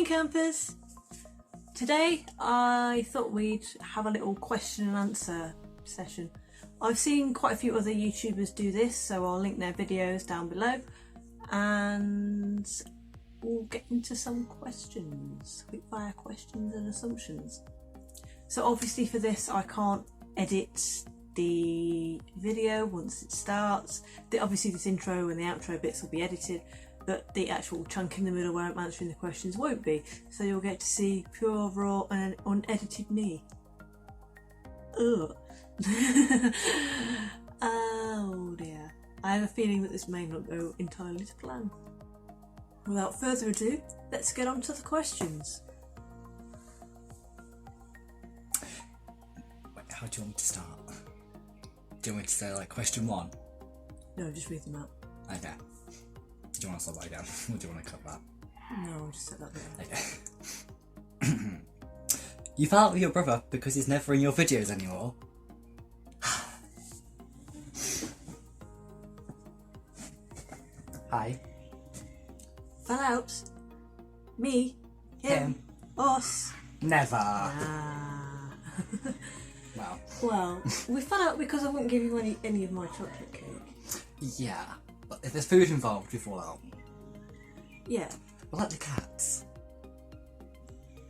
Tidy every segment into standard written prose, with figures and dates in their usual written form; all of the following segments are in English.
campers! Today I thought we'd have a little question and answer session. I've seen quite a few other YouTubers do this, so I'll link their videos down below and we'll get into some questions, quickfire questions and assumptions. So obviously for this I can't edit the video once it starts. Obviously this intro and the outro bits will be edited, but the actual chunk in the middle where I'm answering the questions won't be, so you'll get to see pure, raw and unedited me. Ugh. Oh dear. I have a feeling that this may not go entirely to plan. Without further ado, let's get on to the questions. Wait, how do you want me to start? Do you want me to say like question 1? No, just read them out. Okay. Do you want to start that again? Or do you want to cut that? No, I'll just set that there. Okay. You fell out with your brother because he's never in your videos anymore. Hi. Fell out? Me? Him? Us? Never. Ah. Well. Well, we fell out because I wouldn't give you any of my chocolate cake. Yeah, but if there's food involved, we fall out. Yeah. We're like the cats.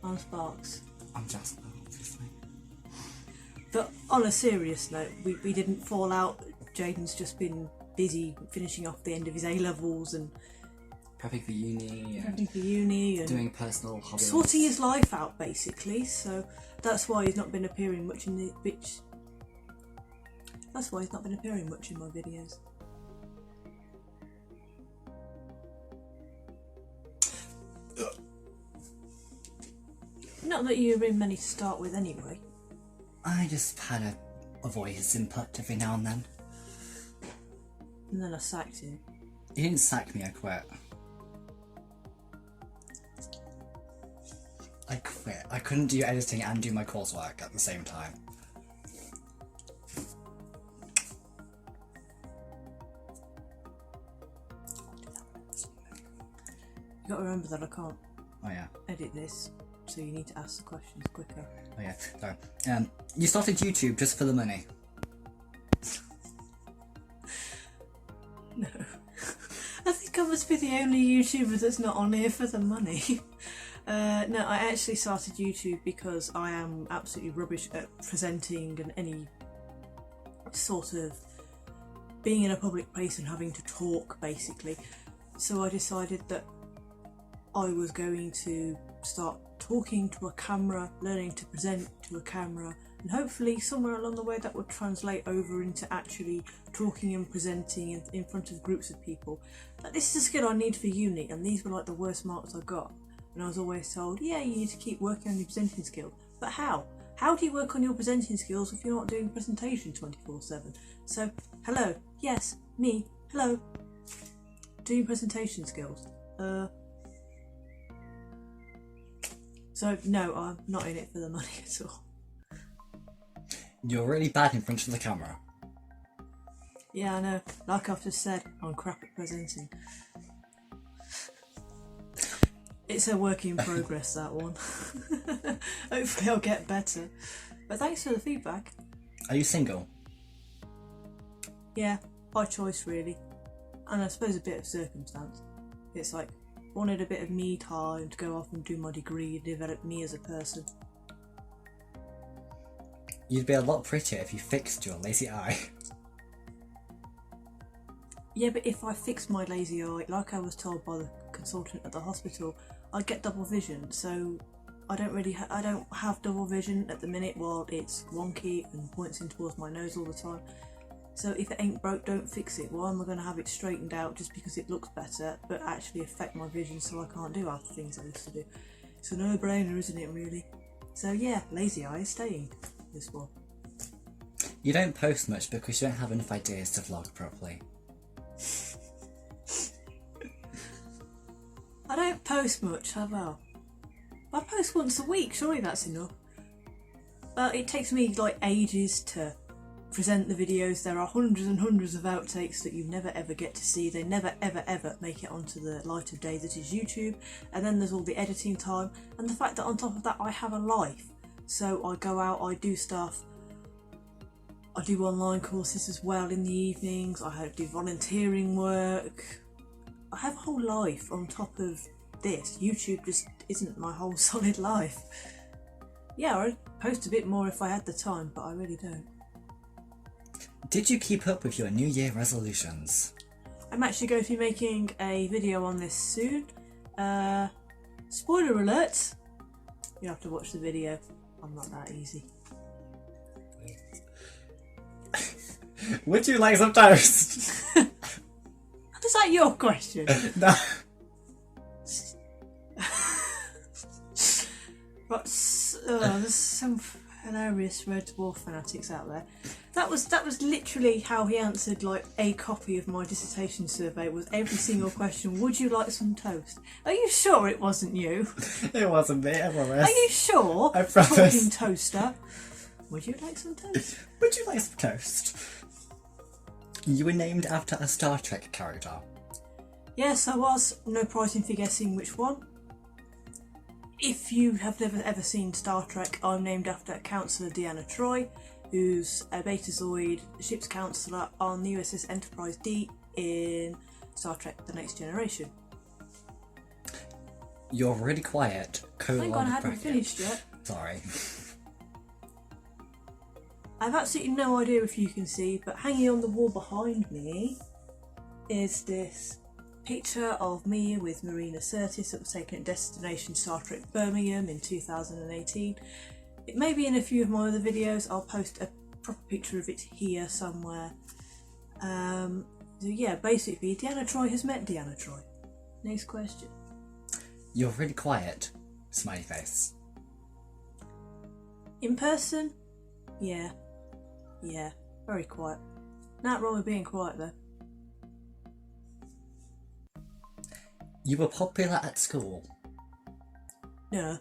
I'm Sparks. I'm Jasper, obviously. But on a serious note, we didn't fall out. Jayden's just been busy finishing off the end of his A-levels and Prepping for uni and doing personal hobbies. Sorting his life out, basically, so that's why he's not been appearing much in the That's why he's not been appearing much in my videos. Not that you were in many to start with anyway. I just had to avoid his input every now and then. And then I sacked him. He didn't sack me, I quit. I quit. I couldn't do editing and do my coursework at the same time. You gotta remember that I can't edit this, so you need to ask the questions quicker. Oh yeah, sorry. You started YouTube just for the money. No. I think I must be the only YouTuber that's not on here for the money. No, I actually started YouTube because I am absolutely rubbish at presenting and any sort of being in a public place and having to talk, basically. So I decided that I was going to start talking to a camera, learning to present to a camera, and hopefully somewhere along the way that would translate over into actually talking and presenting in front of groups of people. But this is a skill I need for uni, and these were like the worst marks I got. And I was always told, yeah, you need to keep working on your presenting skill. But how? How do you work on your presenting skills if you're not doing presentation 24/7? So, hello, yes, me, hello, doing presentation skills. So, no, I'm not in it for the money at all. You're really bad in front of the camera. Yeah, I know. Like I've just said, I'm crap at presenting. It's a work in progress, that one. Hopefully I'll get better. But thanks for the feedback. Are you single? Yeah, by choice really. And I suppose a bit of circumstance. It's like, wanted a bit of me time to go off and do my degree and develop me as a person. You'd be a lot prettier if you fixed your lazy eye. Yeah, but if I fixed my lazy eye, like I was told by the consultant at the hospital, I'd get double vision, so I don't have double vision at the minute while it's wonky and points in towards my nose all the time. So if it ain't broke, don't fix it. Why am I going to have it straightened out just because it looks better, but actually affect my vision so I can't do half the things I used to do? It's a no-brainer, isn't it, really? So yeah, lazy eye is staying, this one. You don't post much because you don't have enough ideas to vlog properly. I don't post much, have I? I post once a week, surely that's enough. But it takes me like ages to present the videos. There are hundreds and hundreds of outtakes that you never ever get to see. They never ever ever make it onto the light of day that is YouTube. And then there's all the editing time, and the fact that on top of that I have a life. So I go out, I do stuff, I do online courses as well in the evenings, I do volunteering work. I have a whole life on top of this. YouTube just isn't my whole solid life. Yeah, I'd post a bit more if I had the time, but I really don't. Did you keep up with your New Year resolutions? I'm actually going to be making a video on this soon. Spoiler alert! You have to watch the video. I'm not that easy. Would you like some toast? Is that your question? No. But there's some hilarious Red Dwarf fanatics out there. That was literally how he answered like a copy of my dissertation survey. Was every single question, would you like some toast? Are you sure it wasn't you? It wasn't me, I promise. Are you sure? I promise. Talking toaster. Would you like some toast? Would you like some toast? You were named after a Star Trek character. Yes, I was. No pricing for guessing which one. If you have never ever seen Star Trek, I'm named after Councillor Deanna Troi, who's a Betazoid ship's counsellor on the USS Enterprise D in Star Trek The Next Generation. You're really quiet. Hang on, I haven't finished yet. Sorry. I have absolutely no idea if you can see, but hanging on the wall behind me is this picture of me with Marina Sirtis that was taken at Destination Star Trek Birmingham in 2018. It may be in a few of my other videos. I'll post a proper picture of it here somewhere. So yeah, basically Deanna Troi has met Deanna Troi. Next question. You're really quiet. Smiley face. In person? Yeah. Yeah, very quiet. Not wrong with being quiet though. You were popular at school. No.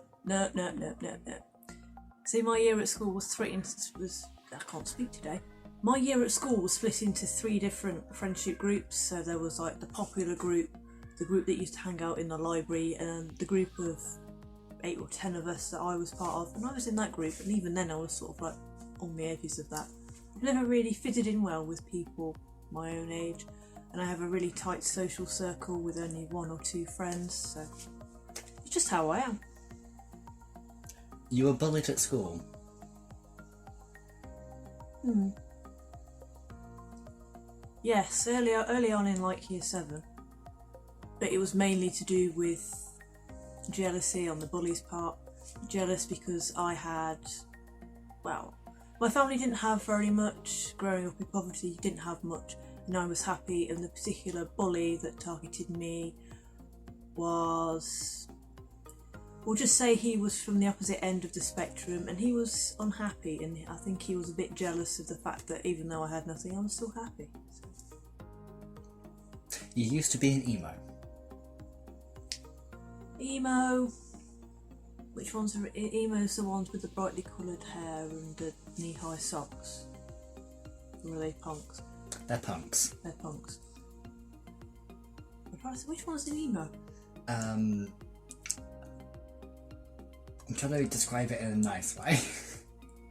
See, my year at school was I can't speak today. My year at school was split into 3 different friendship groups. So there was like the popular group, the group that used to hang out in the library, and the group of 8 or 10 of us that I was part of. And I was in that group, and even then I was sort of like on the edges of that. I've never really fitted in well with people my own age, and I have a really tight social circle with only 1 or 2 friends, so it's just how I am. You were bullied at school. Yes, early on in like year 7, but it was mainly to do with jealousy on the bully's part. Jealous because I had, well, my family didn't have very much. Growing up in poverty, didn't have much, and I was happy, and the particular bully that targeted me was, we'll just say he was from the opposite end of the spectrum, and he was unhappy, and I think he was a bit jealous of the fact that even though I had nothing, I was still happy. You used to be an emo. Emo? Which ones are emos? The ones with the brightly coloured hair and the knee-high socks? Or are they punks? They're punks. They're punks. Which one's an emo? I'm trying to describe it in a nice way.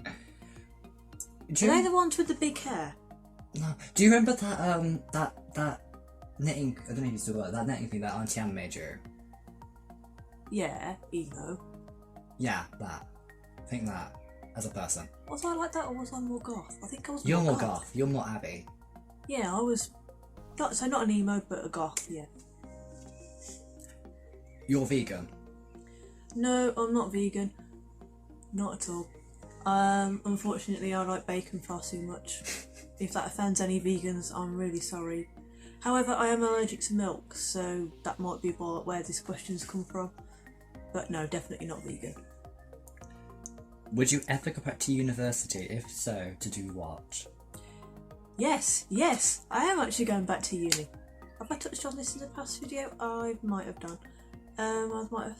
Are they the ones with the big hair? No. Do you remember that knitting? I don't know if you still got it, that knitting thing that Auntie Anne made you. Yeah, emo. Yeah, that. I think that as a person. Was I like that, or was I more goth? I think I was. You're more goth. You're more Abby. Yeah, I was. Not an emo, but a goth. Yeah. You're vegan. No, I'm not vegan. Not at all. Unfortunately, I like bacon far too much. If that offends any vegans, I'm really sorry. However, I am allergic to milk, so that might be where this question's come from. But no, definitely not vegan. Would you ever go back to university? If so, to do what? Yes, I am actually going back to uni. Have I touched on this in the past video? I might have done. I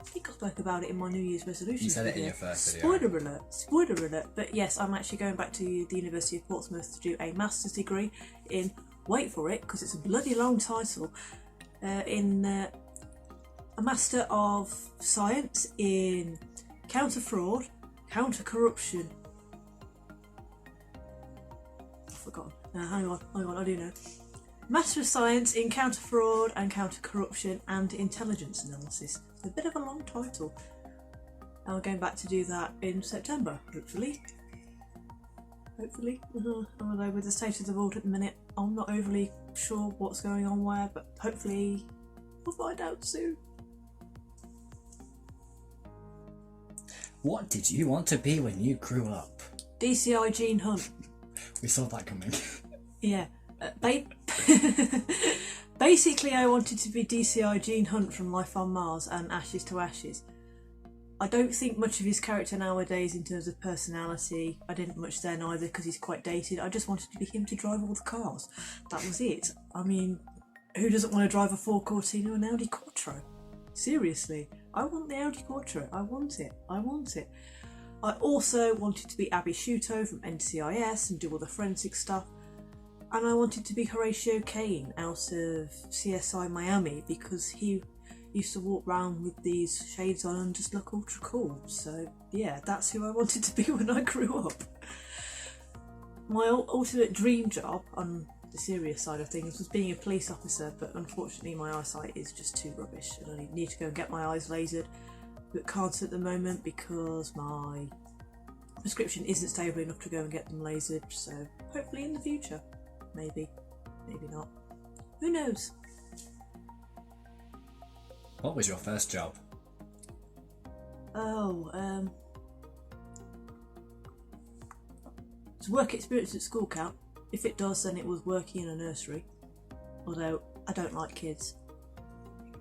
think I spoke about it in my New Year's resolution. You said video. it in your first video. Spoiler alert. But yes, I'm actually going back to the University of Portsmouth to do a master's degree in, wait for it, because it's a bloody long title, in a Master of Science in Counter Fraud, Counter Corruption. I've forgotten. Hang on, I do know. Master of Science in Counter Fraud and Counter Corruption and Intelligence Analysis. It's a bit of a long title. And we're going back to do that in September, hopefully. Although with the state of the world at the minute, I'm not overly sure what's going on where, but hopefully we'll find out soon. What did you want to be when you grew up? DCI Gene Hunt. We saw that coming. Yeah. Basically, I wanted to be DCI Gene Hunt from Life on Mars and Ashes to Ashes. I don't think much of his character nowadays in terms of personality. I didn't much then either because he's quite dated. I just wanted to be him to drive all the cars. That was it. I mean, who doesn't want to drive a Ford Cortina or an Audi Quattro? Seriously, I want the Audi Quattro. I want it. I also wanted to be Abby Shuto from NCIS and do all the forensic stuff. And I wanted to be Horatio Kane out of CSI Miami because he used to walk around with these shades on and just look ultra cool. So yeah, that's who I wanted to be when I grew up. My ultimate dream job, on the serious side of things, was being a police officer, but unfortunately my eyesight is just too rubbish and I need to go and get my eyes lasered, but can't at the moment because my prescription isn't stable enough to go and get them lasered, so hopefully in the future. Maybe not. Who knows? What was your first job? Does work experience at school count? If it does, then it was working in a nursery. Although I don't like kids,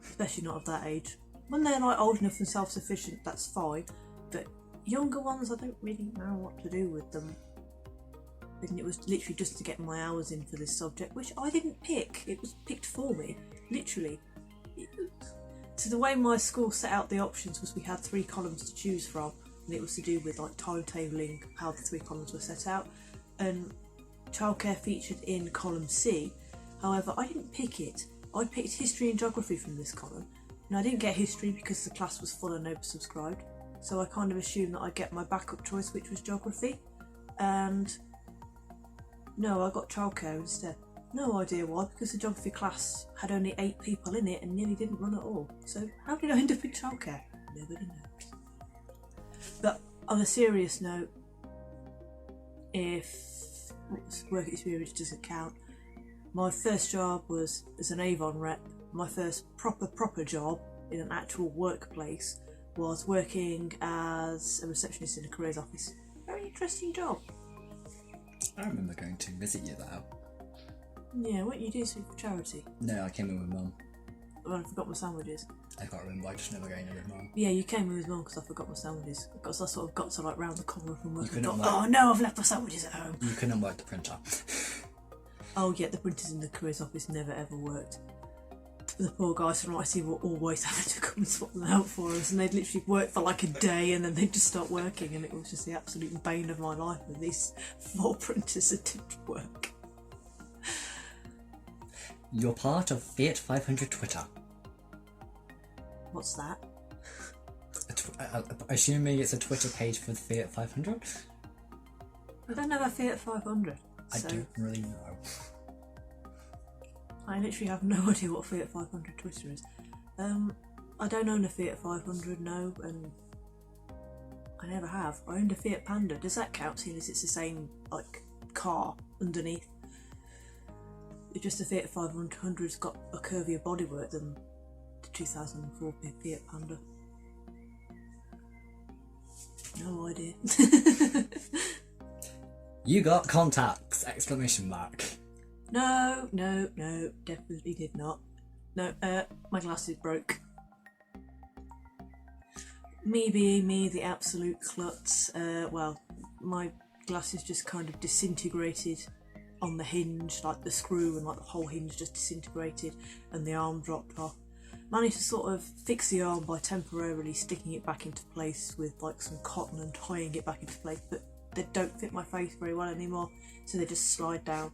especially not of that age. When they're like old enough and self-sufficient, that's fine. But younger ones, I don't really know what to do with them. And it was literally just to get my hours in for this subject, which I didn't pick. It was picked for me, literally. So the way my school set out the options was we had 3 columns to choose from, and it was to do with like timetabling how the 3 columns were set out. And childcare featured in column C. However, I didn't pick it. I picked history and geography from this column, and I didn't get history because the class was full and oversubscribed. So I kind of assumed that I'd get my backup choice, which was geography, and no, I got childcare instead. No idea why, because the geography class had only 8 people in it and nearly didn't run at all. So how did I end up in childcare? Nobody knows. But on a serious note, if work experience doesn't count, my first job was as an Avon rep. My first proper job in an actual workplace was working as a receptionist in a careers office. Very interesting job. I remember going to visit you though. Yeah, what you do for charity? No, I came in with Mum. Oh, I forgot my sandwiches. I can't remember, I just never going in with Mum. Yeah, you came with his mum because I forgot my sandwiches. Because I sort of got to like round the corner from work You and couldn't thought, oh no, I've left my sandwiches at home. You couldn't work the printer. Oh yeah, the printers in the careers office never ever worked. The poor guys from IT were always having to come and swap them out for us, and they'd literally work for like a day and then they'd just stop working, and it was just the absolute bane of my life with these 4 printers that didn't work. You're part of Fiat 500 Twitter. What's that? Assuming it's a Twitter page for Fiat 500? I don't have a Fiat 500. I don't really know. I literally have no idea what Fiat 500 Twitter is. I don't own a Fiat 500, no, and I never have. I owned a Fiat Panda. Does that count, seeing as it's the same, like, car underneath? It's just the Fiat 500's got a curvier bodywork than the 2004 Fiat Panda. No idea. You got contacts! Exclamation mark. No, definitely did not. No, my glasses broke. Me being me, the absolute klutz, well, my glasses just kind of disintegrated on the hinge, like the screw and like the whole hinge just disintegrated and the arm dropped off. managed to sort of fix the arm by temporarily sticking it back into place with like some cotton and tying it back into place, but they don't fit my face very well anymore, so they just slide down.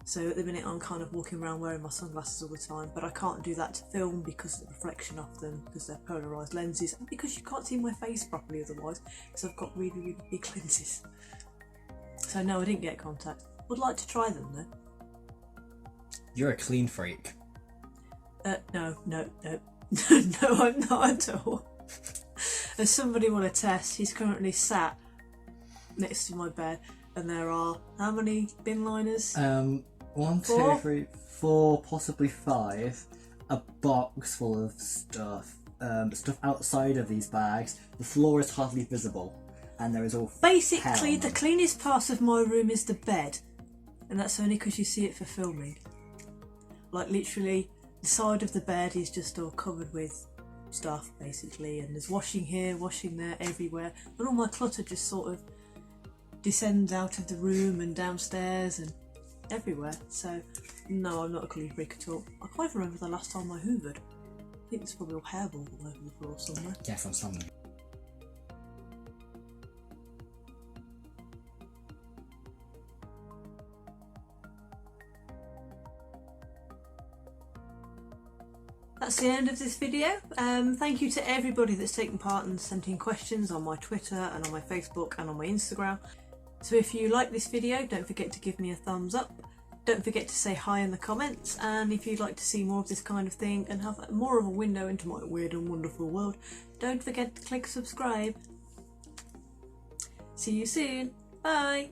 So at the minute I'm kind of walking around wearing my sunglasses all the time, but I can't do that to film because of the reflection of them, because they're polarised lenses, and because you can't see my face properly otherwise, because I've got really, really big lenses. So no, I didn't get contact. Would like to try them though. You're a clean freak. No, no, I'm not at all. As somebody will attest, he's currently sat next to my bed, and there are how many bin liners? 1, 2, Four? 3, 4, possibly 5. A box full of stuff. Stuff outside of these bags. The floor is hardly visible, and there is all Basically, the cleanest part of my room is the bed, and that's only because you see it for filming. Like literally, the side of the bed is just all covered with stuff, basically, and there's washing here, washing there, everywhere. But all my clutter just sort of descends out of the room and downstairs and everywhere. So no, I'm not a clean freak at all. I can't even remember the last time I hoovered. I think there's probably a hairball all over the floor somewhere. Yeah, from something. That's the end of this video. Thank you to everybody that's taken part and sent in questions on my Twitter and on my Facebook and on my Instagram. So if you like this video, don't forget to give me a thumbs up. Don't forget to say hi in the comments, and if you'd like to see more of this kind of thing and have more of a window into my weird and wonderful world, don't forget to click subscribe. See you soon. Bye.